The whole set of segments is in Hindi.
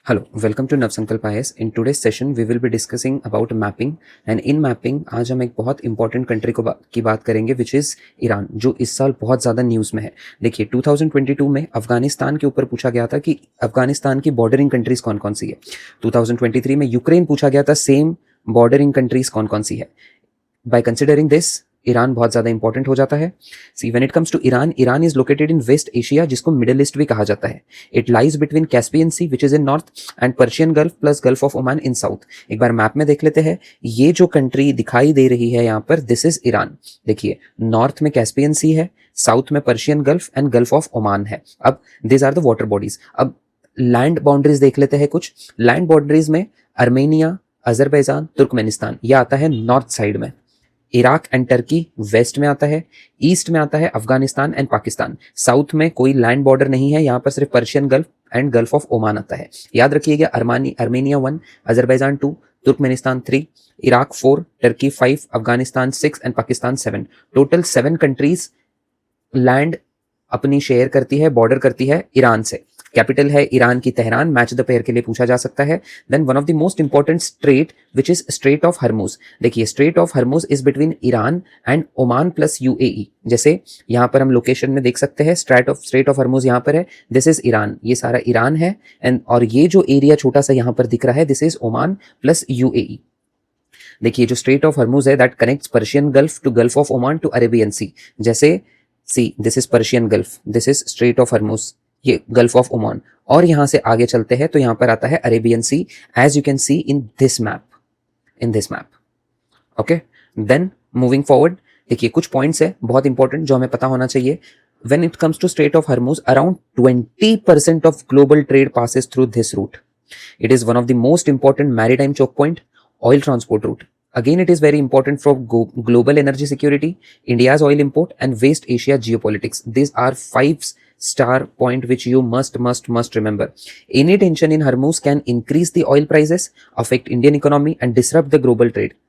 Hello, welcome to Navsankalp IAS. In today's session, we will be discussing about mapping and in mapping आज हम एक बहुत इंपॉर्टेंट कंट्री की बात करेंगे विच इज़ ईरान, जो इस साल बहुत ज़्यादा न्यूज़ में है। देखिए 2022 में अफगानिस्तान के ऊपर पूछा गया था कि अफगानिस्तान की बॉर्डरिंग कंट्रीज़ कौन कौन सी है। 2023 में यूक्रेन पूछा गया था, सेम बॉर्डरिंग कंट्रीज़ कौन कौन सी है। बाय कंसिडरिंग दिस ईरान बहुत ज़्यादा इंपॉर्टेंट हो जाता है। See when it comes to Iran, Iran is located in West Asia, जिसको मिडिल ईस्ट भी कहा जाता है। It lies between Caspian sea which is in north and Persian gulf plus gulf of Oman in south. एक बार मैप में देख लेते हैं, ये जो कंट्री दिखाई दे रही है यहाँ पर, दिस इज ईरान। देखिए नॉर्थ में कैस्पियन सी है, साउथ में Persian gulf and gulf of Oman है। अब this are the water bodies. अब लैंड बाउंड्रीज देख लेते हैं कुछ। लैंड बाउंड्रीज में अर्मेनिया, अजरबैजान, तुर्कमेनिस्तान, यह आता है नॉर्थ साइड में। इराक एंड टर्की वेस्ट में आता है। ईस्ट में आता है अफगानिस्तान एंड पाकिस्तान। साउथ में कोई लैंड बॉर्डर नहीं है, यहाँ पर सिर्फ Persian gulf and gulf of Oman आता है। याद रखिएगा, Armenia 1, Azerbaijan 2, Turkmenistan 3, Iraq 4, Turkey 5, Afghanistan 6 and Pakistan 7। Total 7 countries land अपनी शेयर करती है, बॉर्डर करती है ईरान से। कैपिटल है ईरान की तेहरान, मैच द पेयर के लिए पूछा जा सकता है। Then one of the most important strait which is strait of Hormuz. देखिए strait of Hormuz is between Iran and Oman plus UAE. जैसे यहाँ पर हम लोकेशन में देख सकते हैं, स्ट्रेट ऑफ हरमुज यहाँ पर है, दिस इज ईरान, ये सारा ईरान है। एंड और ये जो एरिया छोटा सा यहाँ पर दिख रहा है, this is Oman plus UAE. देखिए जो स्ट्रेट ऑफ हरमुज है that connects Persian gulf to gulf of Oman to Arabian sea. जैसे see this is Persian gulf, this is strait of Hormuz, ये गल्फ ऑफ ओमान। और यहां से आगे चलते हैं तो यहां पर आता है Arabian sea, as you can see in this map. Okay, then moving forward, देखिए कुछ पॉइंट्स है बहुत इंपॉर्टेंट जो हमें पता होना चाहिए। When it comes to strait of Hormuz, around 20% of global trade passes through this route. It is one of the most important maritime choke point, oil transport route. Again, it is very important for global energy security, India's oil import, and West Asia geopolitics. These are 5-star point which you must remember. Any tension in Hormuz can increase the oil prices, affect Indian economy, and disrupt the global trade.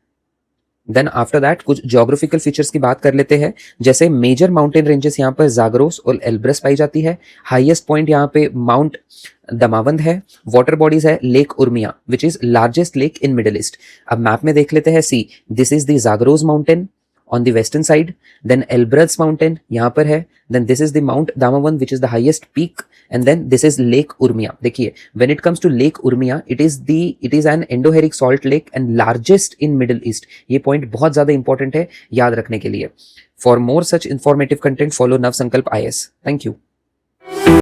Then after that कुछ जोग्राफिकल फीचर्स की बात कर लेते हैं। जैसे मेजर माउंटेन रेंजेस यहाँ पर जागरोस और एल्ब्रस पाई जाती है। हाईएस्ट पॉइंट यहाँ पे माउंट दमावंद है। वाटर बॉडीज है lake Urmia which is largest lake in middle east. अब मैप में देख लेते हैं, सी this is the जागरोस mountain on the western side, then Elbrus mountain यहाँ पर है, then this is the Mount Damavand which is the highest peak, and then this is Lake Urmia. देखिए when it comes to Lake Urmia, it is an endorheic salt lake and largest in Middle East. ये point बहुत ज़्यादा important है याद रखने के लिए। For more such informative content, follow Navsankalp IAS. Thank you.